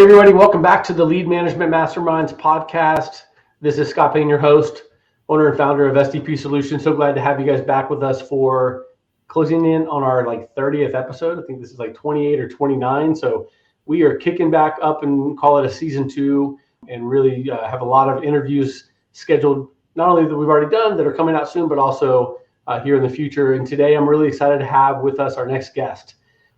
everybody, welcome back to the Lead Management Masterminds podcast. This is Scott Payne, your host, owner and founder of SDP Solutions. So glad to have you guys back with us for closing in on our 30th episode. I think this is 28 or 29. So we are kicking back up and call it a season 2 and really have a lot of interviews scheduled, not only that we've already done that are coming out soon, but also here in the future. And today I'm really excited to have with us our next guest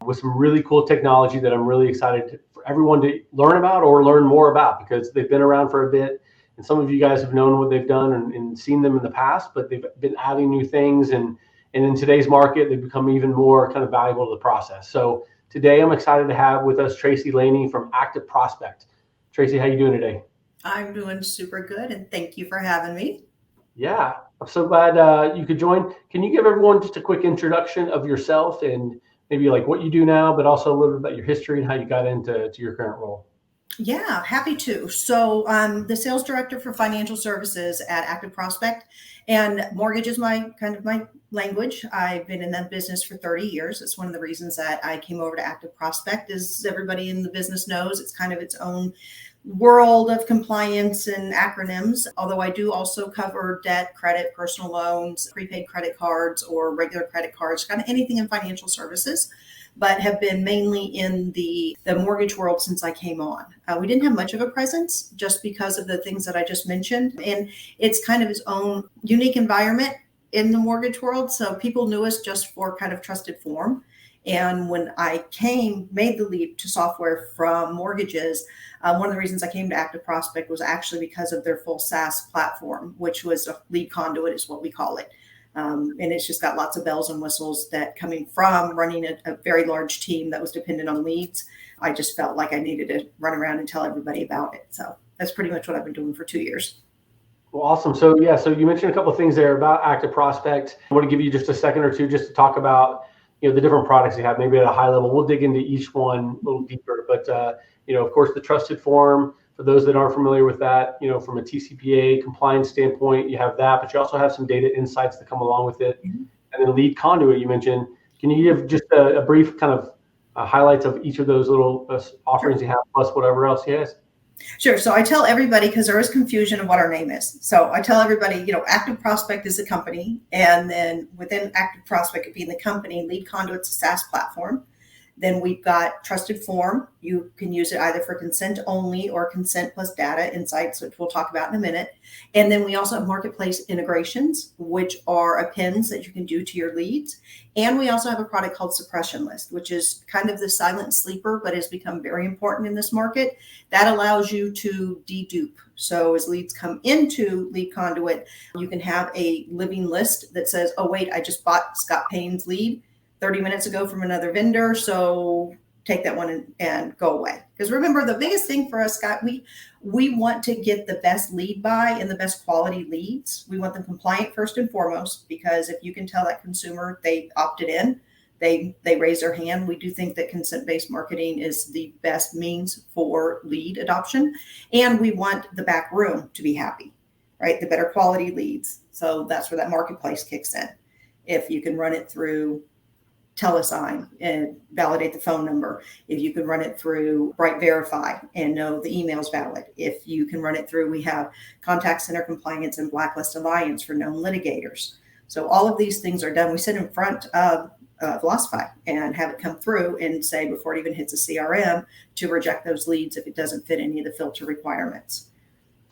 with some really cool technology that I'm really excited for everyone to learn about or learn more about, because they've been around for a bit. And some of you guys have known what they've done and seen them in the past, but they've been adding new things. And in today's market, they've become even more kind of valuable to the process. So today I'm excited to have with us Tracy Laney from ActiveProspect. Tracy, how you doing today? I'm doing super good, and thank you for having me. Yeah, I'm so glad you could join. Can you give everyone just a quick introduction of yourself and maybe what you do now, but also a little bit about your history and how you got into your current role? Yeah, happy to. So I'm the sales director for financial services at ActiveProspect, and mortgage is my language. I've been in that business for 30 years. It's one of the reasons that I came over to ActiveProspect. As everybody in the business knows, it's kind of its own world of compliance and acronyms, although I do also cover debt, credit, personal loans, prepaid credit cards, or regular credit cards, kind of anything in financial services, but have been mainly in the mortgage world since I came on. We didn't have much of a presence just because of the things that I just mentioned, and it's kind of its own unique environment in the mortgage world. So people knew us just for kind of TrustedForm. And when I made the leap to software from mortgages, one of the reasons I came to ActiveProspect was actually because of their full SaaS platform, which was a LeadConduit is what we call it. And it's just got lots of bells and whistles that coming from running a very large team that was dependent on leads. I just felt like I needed to run around and tell everybody about it. So that's pretty much what I've been doing for 2 years. Well, awesome. So you mentioned a couple of things there about ActiveProspect. I want to give you just a second or two just to talk about the different products you have, maybe at a high level. We'll dig into each one a little deeper, but of course, the TrustedForm, for those that aren't familiar with that, from a TCPA compliance standpoint, you have that, but you also have some data insights that come along with it. Mm-hmm. And then LeadConduit, you mentioned. Can you give just a brief kind of highlights of each of those little offerings you have, plus whatever else you have? Sure. So I tell everybody, because there is confusion of what our name is. So I tell everybody, ActiveProspect is a company, and then within ActiveProspect being the company, LeadConduit's a SaaS platform. Then we've got TrustedForm. You can use it either for consent only or consent plus data insights, which we'll talk about in a minute. And then we also have marketplace integrations, which are appends that you can do to your leads. And we also have a product called Suppression List, which is kind of the silent sleeper, but has become very important in this market. That allows you to dedupe. So as leads come into LeadConduit, you can have a living list that says, oh, wait, I just bought Scott Payne's lead 30 minutes ago from another vendor, so take that one and go away. Because remember, the biggest thing for us, Scott, we want to get the best lead buy and the best quality leads. We want them compliant first and foremost, because if you can tell that consumer they opted in, they raise their hand. We do think that consent-based marketing is the best means for lead adoption. And we want the back room to be happy, right? The better quality leads. So that's where that marketplace kicks in. If you can run it through TeleSign and validate the phone number, if you can run it through Bright Verify and know the email's valid, if you can run it through, we have Contact Center Compliance and Blacklist Alliance for known litigators. So all of these things are done. We sit in front of Velocify and have it come through and say before it even hits a CRM to reject those leads if it doesn't fit any of the filter requirements.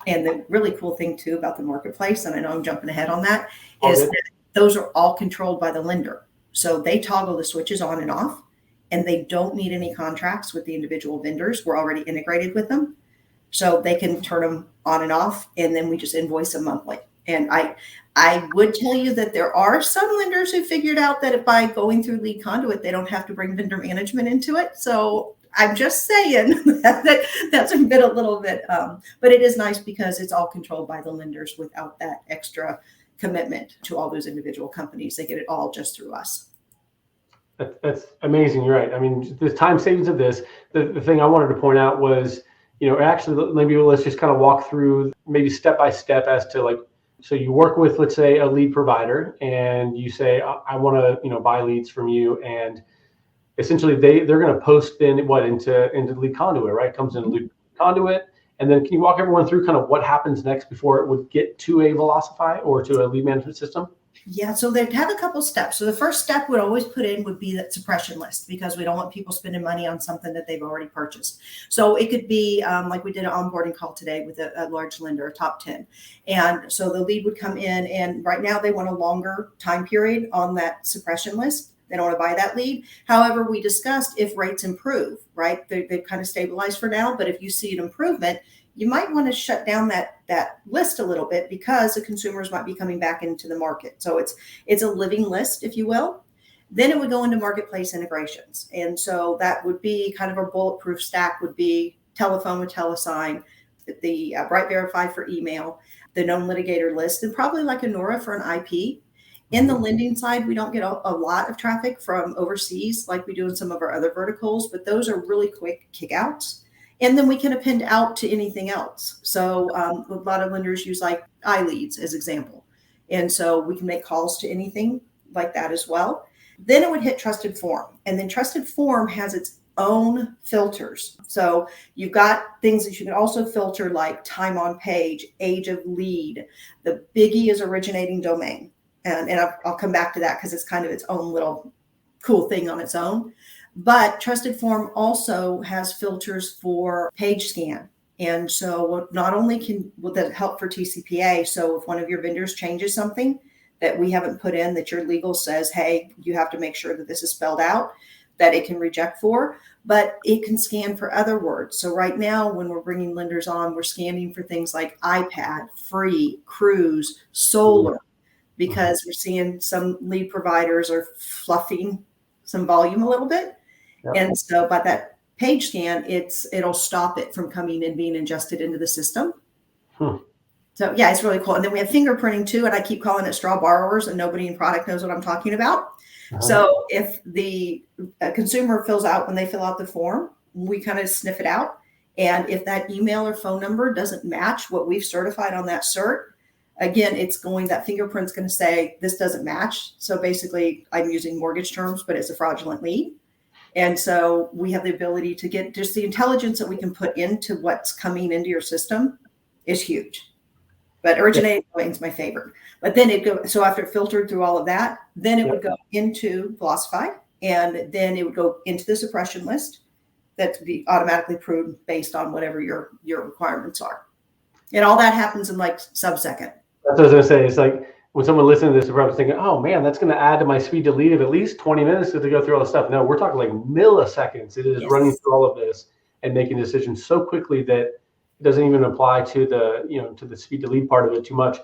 And the really cool thing too about the marketplace, and I know I'm jumping ahead on that, is that those are all controlled by the lender. So they toggle the switches on and off, and they don't need any contracts with the individual vendors. We're already integrated with them. So they can turn them on and off, and then we just invoice them monthly. And I would tell you that there are some lenders who figured out that by going through LeadConduit, they don't have to bring vendor management into it. So I'm just saying that's a little bit, but it is nice because it's all controlled by the lenders without that extra commitment to all those individual companies. They get it all just through us. That's amazing. You're right. I mean, the time savings of this, the thing I wanted to point out was, actually, maybe let's just kind of walk through maybe step by step as to so you work with, let's say, a lead provider and you say, I want to, buy leads from you. And essentially they're going to post then into LeadConduit, right? It comes into LeadConduit. And then can you walk everyone through kind of what happens next before it would get to a Velocify or to a lead management system? Yeah, so they have a couple steps. So the first step we'd always put in would be that suppression list, because we don't want people spending money on something that they've already purchased. So it could be like we did an onboarding call today with a large lender, a top 10. And so the lead would come in, and right now they want a longer time period on that suppression list. They don't want to buy that lead. However, we discussed if rates improve, right? They've kind of stabilized for now, but if you see an improvement, you might want to shut down that list a little bit, because the consumers might be coming back into the market. So it's a living list, if you will. Then it would go into marketplace integrations. And so that would be kind of a bulletproof stack, would be telephone with telesign, the Bright Verify for email, the known litigator list, and probably like a Nora for an IP. In the lending side, we don't get a lot of traffic from overseas like we do in some of our other verticals, but those are really quick kickouts. And then we can append out to anything else. So a lot of lenders use like iLeads as example. And so we can make calls to anything like that as well. Then it would hit TrustedForm. And then TrustedForm has its own filters. So you've got things that you can also filter, like time on page, age of lead. The biggie is originating domain. And I'll come back to that because it's kind of its own little cool thing on its own. But TrustedForm also has filters for page scan. And so not only will that help for TCPA, so if one of your vendors changes something that we haven't put in, that your legal says, hey, you have to make sure that this is spelled out, that it can reject for, but it can scan for other words. So right now, when we're bringing lenders on, we're scanning for things like iPad, free, cruise, solar, because we're seeing some lead providers are fluffing some volume a little bit. Yep. And so by that page scan, it'll stop it from coming and being ingested into the system. So yeah, it's really cool. And then we have fingerprinting too, and I keep calling it straw borrowers, and nobody in product knows what I'm talking about. So if the consumer fills out, when they fill out the form, we kind of sniff it out. And if that email or phone number doesn't match what we've certified on that cert, again, that fingerprint's going to say this doesn't match. So basically, I'm using mortgage terms, but it's a fraudulent lead. And so we have the ability to get just the intelligence that we can put into what's coming into your system is huge. But originating domain is my favorite. But then so after it filtered through all of that, then it would go into Velocify, and then it would go into the suppression list that to be automatically pruned based on whatever your requirements are. And all that happens in like sub-second. That's what I was going to say. It's like when someone listening to this, they're probably thinking, oh man, that's going to add to my speed to lead of at least 20 minutes to go through all this stuff. No, we're talking like milliseconds. It is running through all of this and making decisions so quickly that it doesn't even apply to the speed to lead part of it too much.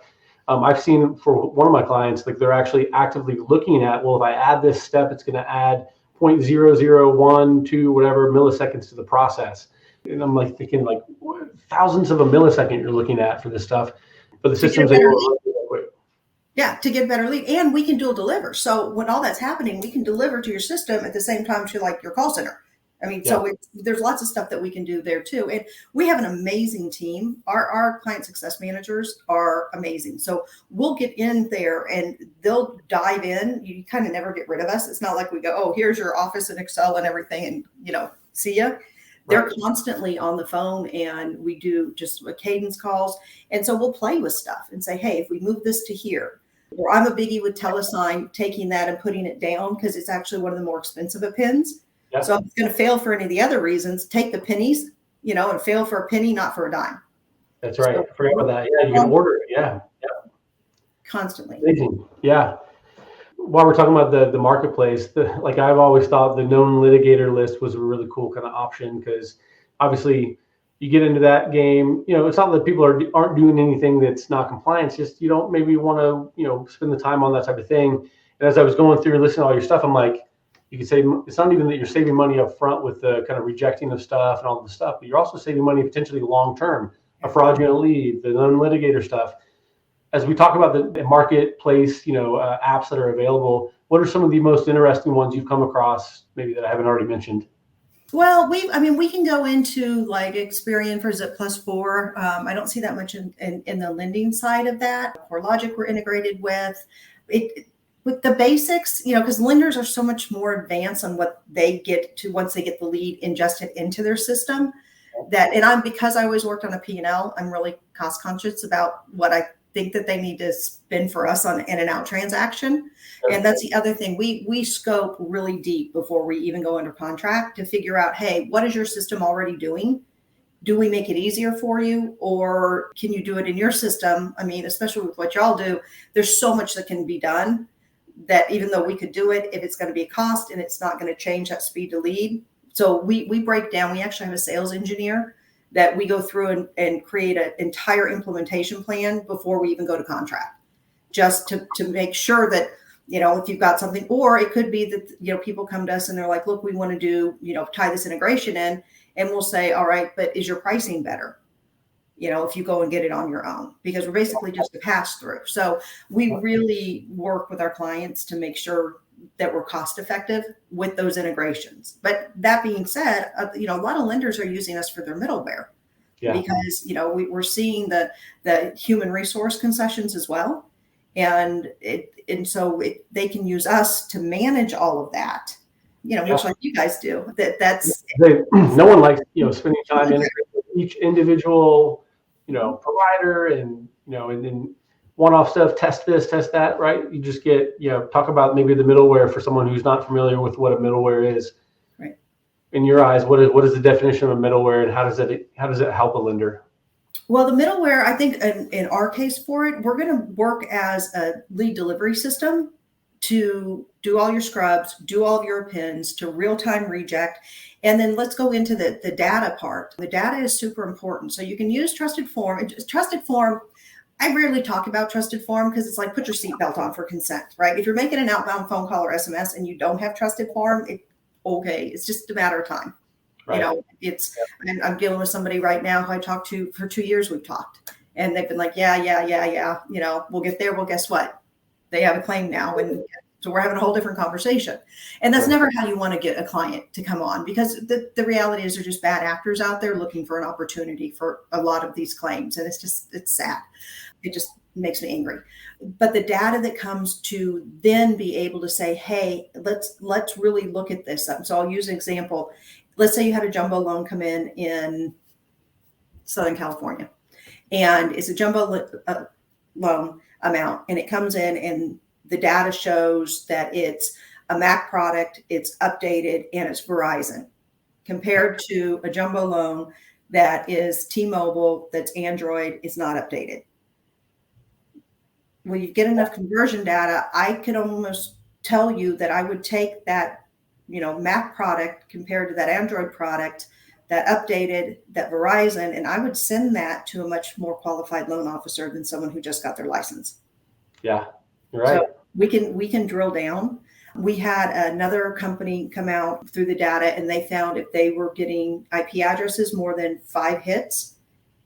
I've seen for one of my clients, like they're actually actively looking at, well, if I add this step, it's going to add 0.0012 whatever milliseconds to the process. And I'm like thinking like thousands of a millisecond you're looking at for this stuff, but the system's able to run that quick. Yeah, to get better lead, and we can dual deliver. So when all that's happening, we can deliver to your system at the same time to like your call center. I mean, so there's lots of stuff that we can do there too. And we have an amazing team. Our client success managers are amazing. So we'll get in there and they'll dive in. You kind of never get rid of us. It's not like we go, oh, here's your Office and Excel and everything, and see ya. They're constantly on the phone, and we do just cadence calls. And so we'll play with stuff and say, hey, if we move this to here, or I'm a biggie with telesign, taking that and putting it down because it's actually one of the more expensive appends. Yep. So if it's going to fail for any of the other reasons, take the pennies, and fail for a penny, not for a dime. That's right. I forgot about that. Yeah, you can order it. Yeah. Constantly. Amazing. Yeah. While we're talking about the marketplace, like I've always thought the known litigator list was a really cool kind of option, because obviously you get into that game, it's not that people aren't doing anything that's not compliant. It's just you don't maybe want to, spend the time on that type of thing. And as I was going through and listening to all your stuff, I'm like, you could say it's not even that you're saving money up front with the kind of rejecting of stuff and all the stuff, but you're also saving money potentially long term, a fraudulent lead, the known litigator stuff. As we talk about the marketplace, apps that are available, what are some of the most interesting ones you've come across, maybe that I haven't already mentioned? Well, we can go into like Experian for Zip Plus 4. I don't see that much in the lending side of that. CoreLogic we're integrated with. with the basics, because lenders are so much more advanced on what they get to once they get the lead ingested into their system because I always worked on a P&L, I'm really cost conscious about what I think that they need to spend for us on an in and out transaction. And that's the other thing. We scope really deep before we even go under contract to figure out, hey, what is your system already doing? Do we make it easier for you, or can you do it in your system? I mean, especially with what y'all do, there's so much that can be done that even though we could do it, if it's going to be a cost and it's not going to change that speed to lead. So we break down, we actually have a sales engineer that we go through and create an entire implementation plan before we even go to contract, just to make sure that, if you've got something, or it could be that, people come to us and they're like, look, we want to do, tie this integration in. And we'll say, all right, but is your pricing better? If you go and get it on your own, because we're basically just a pass through. So we really work with our clients to make sure that we're cost effective with those integrations. But that being said, a lot of lenders are using us for their middleware because, we're seeing the human resource concessions as well. And so they can use us to manage all of that. Much like you guys do. No one likes, spending time integrating with each individual, provider and then one-off stuff, test this, test that, right? You just get, talk about maybe the middleware for someone who's not familiar with what a middleware is. Right. In your eyes, what is the definition of a middleware, and how does it help a lender? Well, the middleware, I think in our case for it, we're going to work as a lead delivery system to do all your scrubs, do all of your appends, to real-time reject. And then let's go into the data part. The data is super important. So you can use TrustedForm. TrustedForm, I rarely talk about TrustedForm because it's like put your seatbelt on for consent, right? If you're making an outbound phone call or SMS and you don't have TrustedForm, it's just a matter of time. Right. I'm dealing with somebody right now who I talked to for 2 years. We've talked, and they've been like, yeah. We'll get there. Well, guess what? They have a claim now, and so we're having a whole different conversation. And that's never how you want to get a client to come on, because the reality is they're just bad actors out there looking for an opportunity for a lot of these claims, and it's sad. It just makes me angry. But the data that comes to then be able to say, hey, let's really look at this. So I'll use an example. Let's say you had a jumbo loan come in Southern California, and it's a jumbo loan amount, and it comes in and the data shows that it's a Mac product, it's updated, and it's Verizon, compared to a jumbo loan that is T-Mobile, that's Android, is not updated. When you get enough conversion data, I could almost tell you that I would take that Mac product compared to that Android product, that updated, that Verizon, and I would send that to a much more qualified loan officer than someone who just got their license. Yeah, you're right. So we can drill down. We had another company come out through the data, and they found if they were getting IP addresses more than 5 hits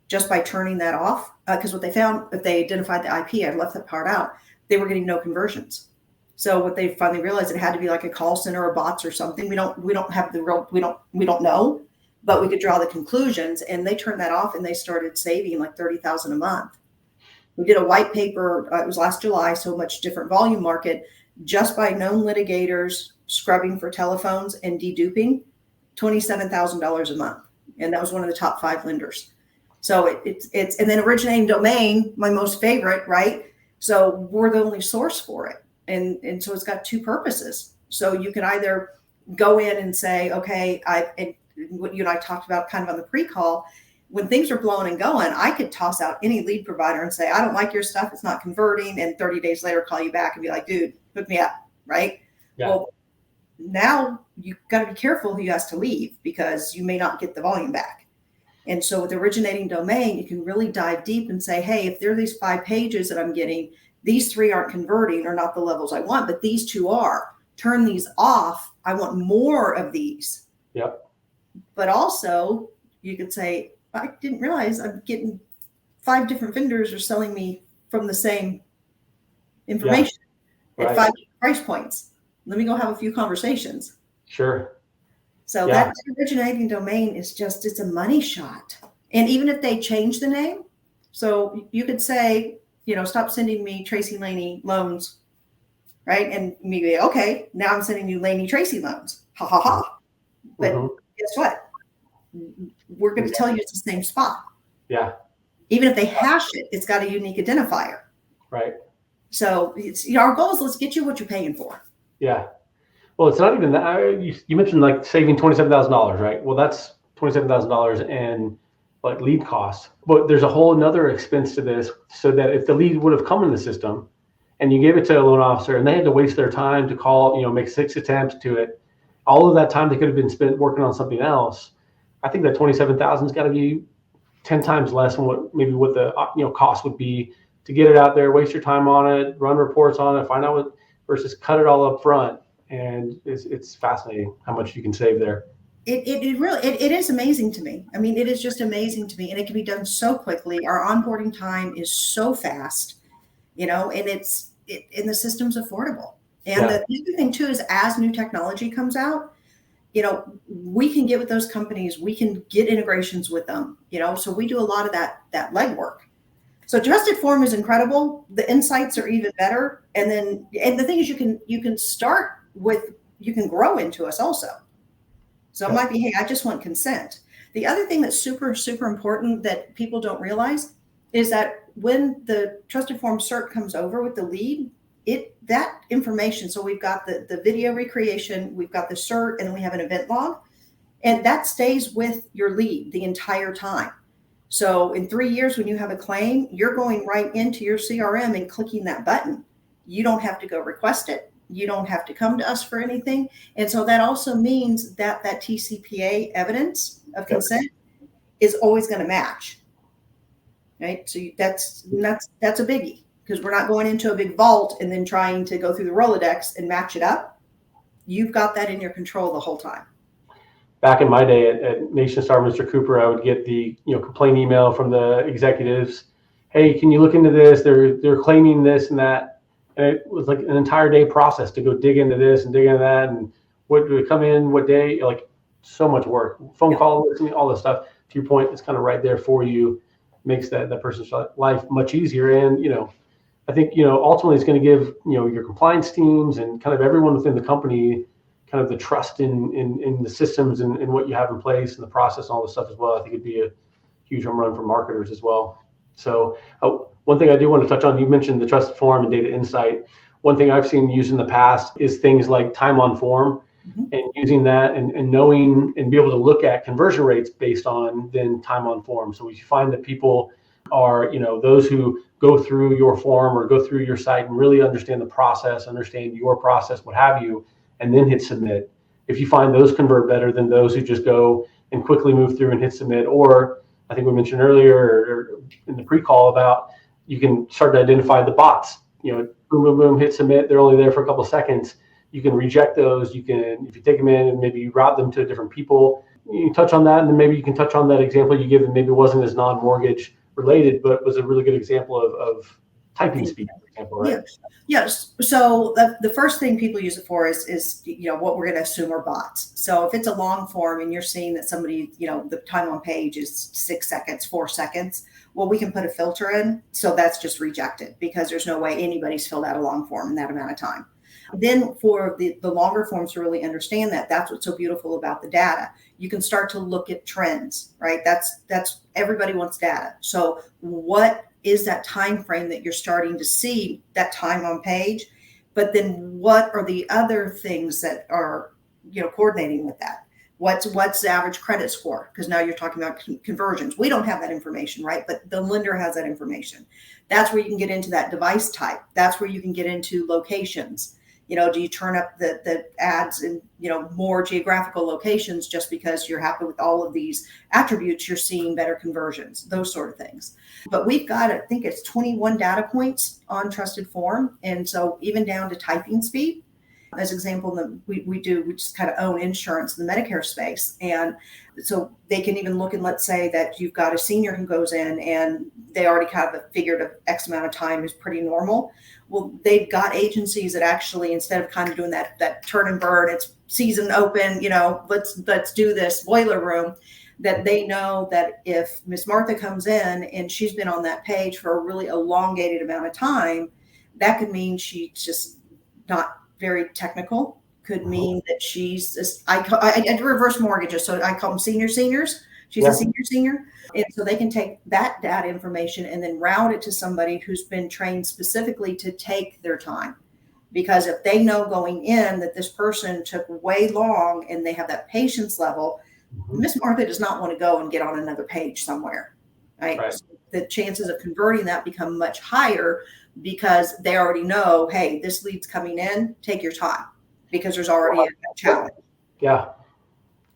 just by turning that off, because what they found, if they identified the IP, I left that part out, they were getting no conversions. So what they finally realized, it had to be like a call center or bots or something. We don't have the real, we don't know, but we could draw the conclusions, and they turned that off and they started saving like $30,000 a month. We did a white paper, it was last July, so much different volume market, just by known litigators scrubbing for telephones and deduping, $27,000 a month. And that was one of the top 5 lenders. So it's, and then originating domain, my most favorite, right? So we're the only source for it. And so it's got 2 purposes. So you can either go in and say, okay, and what you and I talked about kind of on the pre-call, when things are blowing and going, I could toss out any lead provider and say, I don't like your stuff, it's not converting, and 30 days later call you back and be like, dude, hook me up, right? Yeah. Well, now you've got to be careful who you ask to leave, because you may not get the volume back. And so with originating domain, you can really dive deep and say, hey, if there are these 5 pages that I'm getting, these 3 aren't converting or not the levels I want, but these 2 are. Turn these off. I want more of these. Yep. But also you could say, I didn't realize I'm getting 5 different vendors are selling me from the same information at 5 price points. Let me go have a few conversations. Sure. So that originating domain is just, it's a money shot. And even if they change the name, so you could say, stop sending me Tracy Laney loans right? And maybe, okay, now I'm sending you Laney Tracy loans. Ha ha ha. But guess what? We're going to tell you it's the same spot. Yeah. Even if they hash it, it's got a unique identifier. Right. So it's, our goal is, let's get you what you're paying for. Yeah. Well, it's not even that. You mentioned like saving $27,000, right? Well, that's $27,000 and like lead costs. But there's a whole another expense to this, so that if the lead would have come in the system and you gave it to a loan officer and they had to waste their time to call, make 6 attempts to it, all of that time they could have been spent working on something else. I think that 27,000 has got to be 10 times less than what the cost would be to get it out there, waste your time on it, run reports on it, find out what, versus cut it all up front. And it's fascinating how much you can save there. It really is amazing to me. I mean, it is just amazing to me, and it can be done so quickly. Our onboarding time is so fast, and the system's affordable. And the other thing too is, as new technology comes out, we can get with those companies, we can get integrations with them, so we do a lot of that legwork. So TrustedForm is incredible. The insights are even better. And the thing is, you can start with, you can grow into us also. So it might be, hey, I just want consent. The other thing that's super, super important that people don't realize is that when the TrustedForm cert comes over with the lead, that information, so we've got the video recreation, we've got the cert, and then we have an event log, and that stays with your lead the entire time. So in 3 years, when you have a claim, you're going right into your CRM and clicking that button. You don't have to go request it. You don't have to come to us for anything. And so that also means that TCPA evidence of consent is always going to match, right? So that's a biggie, because we're not going into a big vault and then trying to go through the Rolodex and match it up. You've got that in your control the whole time. Back in my day at NationStar, Mr. Cooper, I would get the complaint email from the executives. Hey, can you look into this? They're claiming this and that. And it was like an entire day process to go dig into this and dig into that, and what would come in, what day, like so much work. Phone call, listening, all this stuff. To your point, it's kind of right there for you, makes that person's life much easier. And I think ultimately it's going to give your compliance teams and kind of everyone within the company kind of the trust in the systems and what you have in place and the process and all this stuff as well. I think it'd be a huge home run for marketers as well. So one thing I do want to touch on, you mentioned the TrustedForm and data insight. One thing I've seen used in the past is things like time on form, and using that and knowing and be able to look at conversion rates based on then time on form. So if you find that people are, those who go through your form or go through your site and really understand the process, understand your process, what have you, and then hit submit. If you find those convert better than those who just go and quickly move through and hit submit, or I think we mentioned earlier or in the pre-call about you can start to identify the bots, boom, boom, boom, hit submit. They're only there for a couple of seconds. You can reject those. You can, if you take them in and maybe you route them to different people, you can touch on that. And then maybe you can touch on that example you give that maybe wasn't as non-mortgage related, but was a really good example of typing speed, for example, right? Yes. So the first thing people use it for is what we're going to assume are bots. So if it's a long form and you're seeing that somebody, the time on page is 6 seconds, 4 seconds, well, we can put a filter in. So that's just rejected, because there's no way anybody's filled out a long form in that amount of time. Then for the longer forms to really understand that's what's so beautiful about the data. You can start to look at trends, right? That's everybody wants data. So what is that time frame that you're starting to see that time on page? But then what are the other things that are coordinating with that? What's the average credit score? Because now you're talking about conversions. We don't have that information, right? But the lender has that information. That's where you can get into that device type. That's where you can get into locations. Do you turn up the ads in, more geographical locations just because you're happy with all of these attributes, you're seeing better conversions, those sort of things. But we've got, I think it's 21 data points on TrustedForm. And so even down to typing speed. As example, we just kind of own insurance in the Medicare space. And so they can even look, and let's say that you've got a senior who goes in and they already kind of figured a X amount of time is pretty normal. Well, they've got agencies that actually, instead of kind of doing that turn and burn, it's season open, let's do this boiler room, that they know that if Miss Martha comes in and she's been on that page for a really elongated amount of time, that could mean she just not very technical, could mean that she's just, I do reverse mortgages, so I call them seniors. She's a senior. And so they can take that data information and then route it to somebody who's been trained specifically to take their time. Because if they know going in that this person took way long and they have that patience level, Miss Martha does not want to go and get on another page somewhere, right? So the chances of converting that become much higher because they already know, hey, this lead's coming in, take your time, because there's already a challenge. Yeah.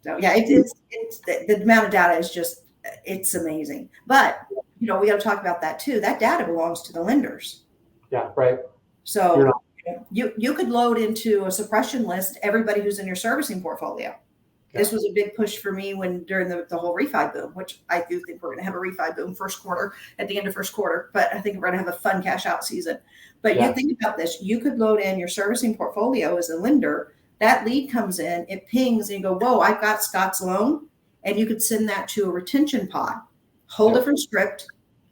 So yeah, it's the amount of data is just, it's amazing. But, we got to talk about that too. That data belongs to the lenders. Yeah, right. So you could load into a suppression list everybody who's in your servicing portfolio. Yeah. This was a big push for me during the whole refi boom, which I do think we're going to have a refi boom at the end of first quarter, but I think we're going to have a fun cash out season. But you think about this, you could load in your servicing portfolio as a lender. That lead comes in, it pings, and you go, whoa, I've got Scott's loan. And you could send that to a retention pod, whole different script,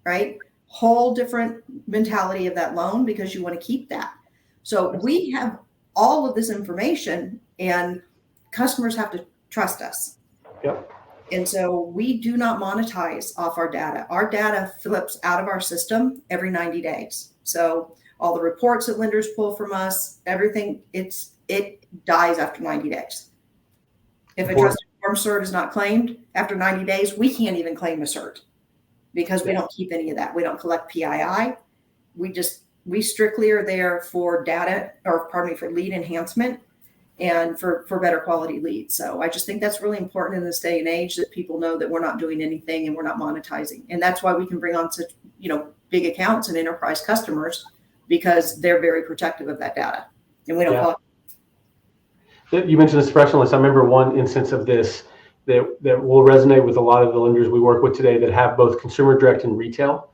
right? Whole different mentality of that loan because you want to keep that. So we have all of this information and customers have to trust us. Yep. And so we do not monetize off our data. Our data flips out of our system every 90 days. So all the reports that lenders pull from us, everything, it dies after 90 days. If a TrustedForm cert is not claimed after 90 days, we can't even claim a cert because we don't keep any of that. We don't collect PII. We strictly are there for for lead enhancement and for better quality leads. So I just think that's really important in this day and age that people know that we're not doing anything and we're not monetizing. And that's why we can bring on such, big accounts and enterprise customers because they're very protective of that data. And we don't You mentioned the suppression list. I remember one instance of this that will resonate with a lot of the lenders we work with today that have both consumer direct and retail.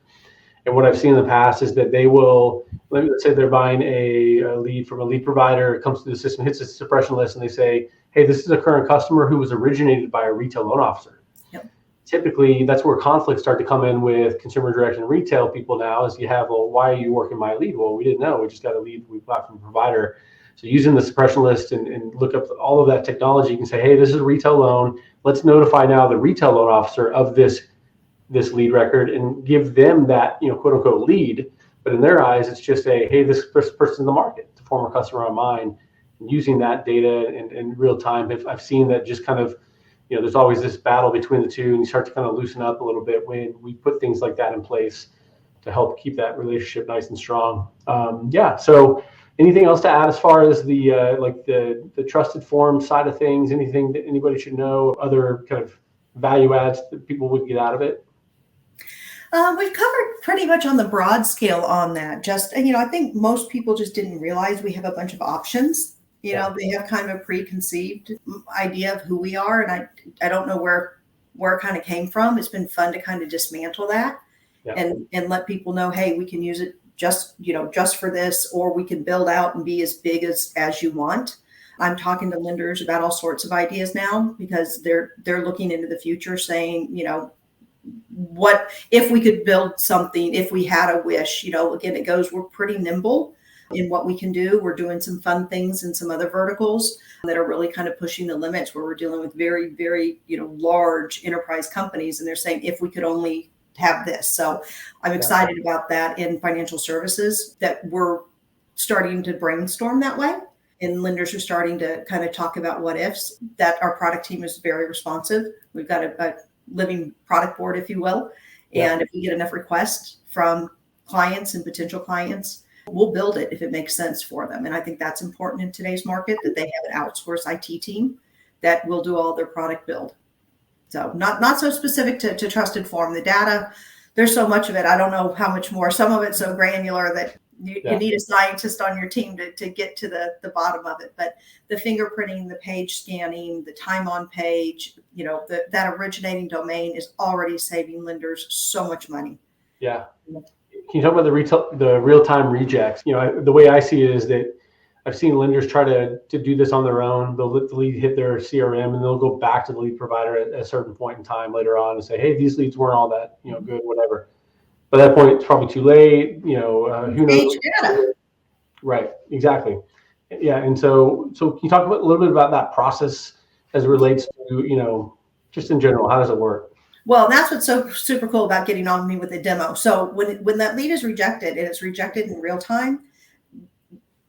And what I've seen in the past is that they will, let's say they're buying a lead from a lead provider, it comes to the system, hits the suppression list, and they say, hey, this is a current customer who was originated by a retail loan officer. Yep. Typically, that's where conflicts start to come in with consumer direct and retail people now is you have, well, why are you working my lead? Well, we didn't know. We just got a lead we got from a provider. So using the suppression list and look up all of that technology, you can say, hey, this is a retail loan. Let's notify now the retail loan officer of this lead record and give them that, quote unquote lead. But in their eyes, it's just hey, this person's in the market. It's a former customer of mine. And using that data in real time, I've seen that just kind of, there's always this battle between the two and you start to kind of loosen up a little bit when we put things like that in place to help keep that relationship nice and strong. So anything else to add as far as the TrustedForm side of things? Anything that anybody should know? Other kind of value adds that people would get out of it? We've covered pretty much on the broad scale on that. I think most people just didn't realize we have a bunch of options. They have kind of a preconceived idea of who we are, and I don't know where it kind of came from. It's been fun to kind of dismantle that and let people know, hey, we can use it just for this, or we can build out and be as big as you want. I'm talking to lenders about all sorts of ideas now because they're looking into the future saying, what if we could build something, if we had a wish, again, it goes, we're pretty nimble in what we can do. We're doing some fun things in some other verticals that are really kind of pushing the limits where we're dealing with very, very, large enterprise companies. And they're saying, if we could only have this. So I'm excited about that in financial services that we're starting to brainstorm that way. And lenders are starting to kind of talk about what ifs. That our product team is very responsive. We've got a living product board, if you will. And if we get enough requests from clients and potential clients, we'll build it if it makes sense for them. And I think that's important in today's market, that they have an outsourced IT team that will do all their product build. So not so specific to TrustedForm. The data, there's so much of it. I don't know how much more. Some of it's so granular that you need a scientist on your team to get to the bottom of it. But the fingerprinting, the page scanning, the time on page, that originating domain is already saving lenders so much money. Yeah. Can you talk about the real-time rejects? The way I see it is that I've seen lenders try to do this on their own. They'll let the lead hit their CRM and they'll go back to the lead provider at a certain point in time later on and say, hey, these leads weren't all that, good, whatever. By that point, it's probably too late. Who knows? Data. Right, exactly. Yeah. And so can you talk a little bit about that process as it relates to, just in general, how does it work? Well, that's what's so super cool about getting on me with a demo. So when that lead is rejected and it's rejected in real time,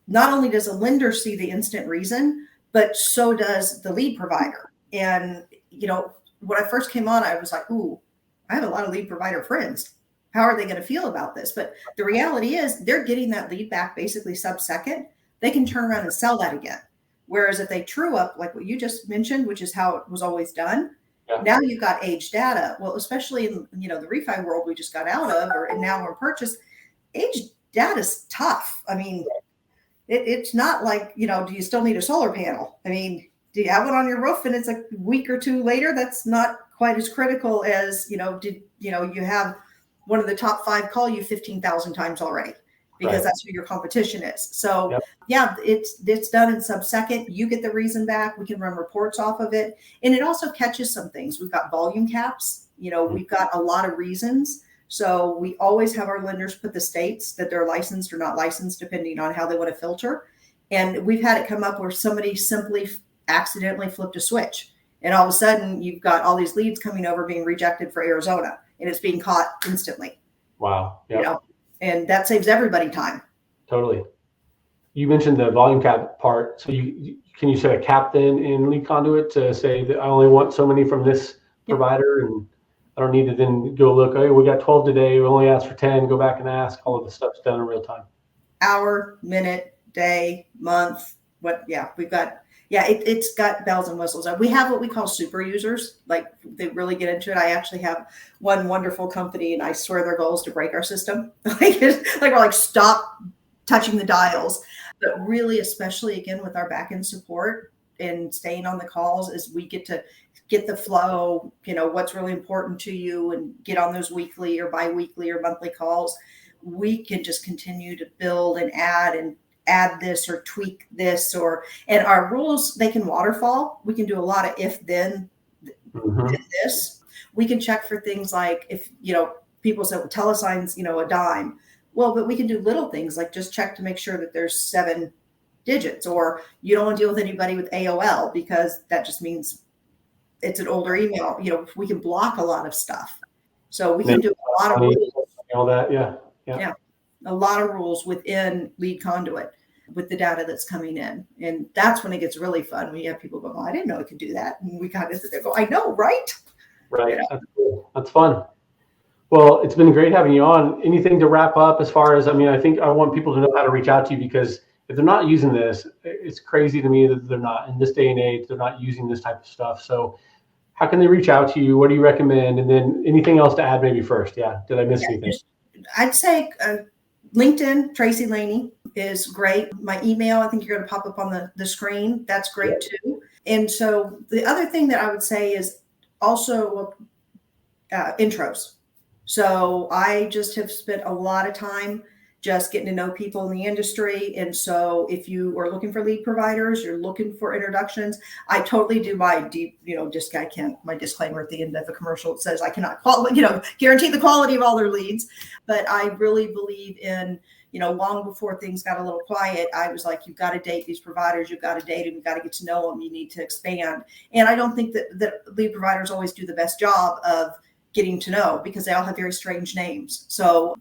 not only does a lender see the instant reason, but so does the lead provider. And, when I first came on, I was like, ooh, I have a lot of lead provider friends. How are they going to feel about this? But the reality is they're getting that lead back basically sub-second. They can turn around and sell that again. Whereas if they true up, like what you just mentioned, which is how it was always done, now you've got age data. Well, especially in, the refi world we just got out of, and now we're in purchase, age data is tough. I mean, it's not like, do you still need a solar panel? I mean, do you have one on your roof and it's a week or two later? That's not quite as critical as, you have one of the top 5 call you 15,000 times already, because that's who your competition is. So it's done in sub-second. You get the reason back. We can run reports off of it. And it also catches some things. We've got volume caps. We've got a lot of reasons. So we always have our lenders put the states that they're licensed or not licensed, depending on how they want to filter. And we've had it come up where somebody simply accidentally flipped a switch. And all of a sudden, you've got all these leads coming over being rejected for Arizona, and it's being caught instantly. Wow. Yep. And that saves everybody time. Totally. You mentioned the volume cap part. So can you set a cap then in LeadConduit to say that I only want so many from this provider, and I don't need to then go look, oh, we got 12 today, we only asked for 10, go back and ask. All of the stuff's done in real time. Hour, minute, day, month, we've got, it's got bells and whistles. We have what we call super users, like they really get into it. I actually have one wonderful company, and I swear their goal is to break our system. We're like, stop touching the dials. But really, especially again with our back end support and staying on the calls, is we get to get the flow, what's really important to you, and get on those weekly or biweekly or monthly calls. We can just continue to build and add this or tweak this, and our rules, they can waterfall. We can do a lot of if then this. We can check for things like if, people say, well, telesign's, a dime. Well, but we can do little things like just check to make sure that there's 7 digits, or you don't want to deal with anybody with AOL because that just means it's an older email. We can block a lot of stuff. So we can do a lot of rules. All that, yeah. A lot of rules within LeadConduit with the data that's coming in. And that's when it gets really fun, when you have people go, oh, I didn't know it could do that. And we got into there, go, I know, right? Right. That's cool. That's fun. Well, it's been great having you on. Anything to wrap up as far as, I think I want people to know how to reach out to you, because if they're not using this, it's crazy to me that they're not, in this day and age, they're not using this type of stuff. So how can they reach out to you? What do you recommend? And then anything else to add maybe first? Yeah. Did I miss anything? I'd say LinkedIn, Tracy Laney is great. My email, I think you're going to pop up on the screen. That's great too. And so the other thing that I would say is also intros. So I just have spent a lot of time just getting to know people in the industry. And so if you are looking for lead providers, you're looking for introductions, I totally do my deep, my disclaimer at the end of the commercial. It says I cannot guarantee the quality of all their leads, but I really believe in, long before things got a little quiet, I was like, you've got to date these providers, you've got to date them, you've got to get to know them, you need to expand. And I don't think that lead providers always do the best job of getting to know, because they all have very strange names. So,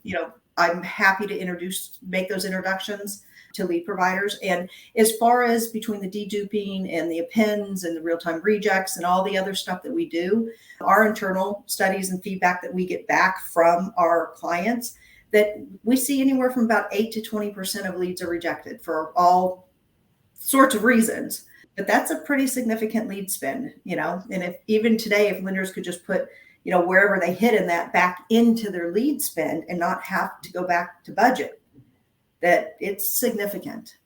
I'm happy to make those introductions to lead providers. And as far as between the deduping and the appends and the real-time rejects and all the other stuff that we do, our internal studies and feedback that we get back from our clients, that we see anywhere from about 8 to 20% of leads are rejected for all sorts of reasons. But that's a pretty significant lead spend, and if even today, if lenders could just put wherever they hit in that back into their lead spend and not have to go back to budget, that it's significant.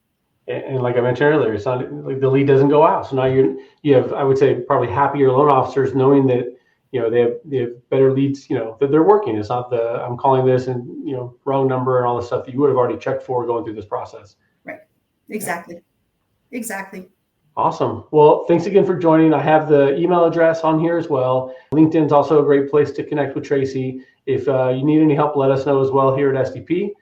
And like I mentioned earlier, it's not like the lead doesn't go out. So now you have, I would say, probably happier loan officers knowing that, they have better leads, that they're working. It's not I'm calling this and, wrong number and all the stuff that you would have already checked for going through this process. Right. Exactly. Yeah. Exactly. Awesome. Well, thanks again for joining. I have the email address on here as well. LinkedIn's also a great place to connect with Tracy. If you need any help, let us know as well here at SDP.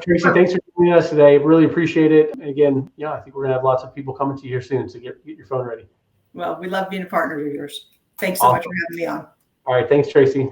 Tracy, thanks for joining us today. Really appreciate it. And again, I think we're going to have lots of people coming to you here soon. So get your phone ready. Well, we love being a partner of yours. Thanks so much for having me on. All right. Thanks, Tracy.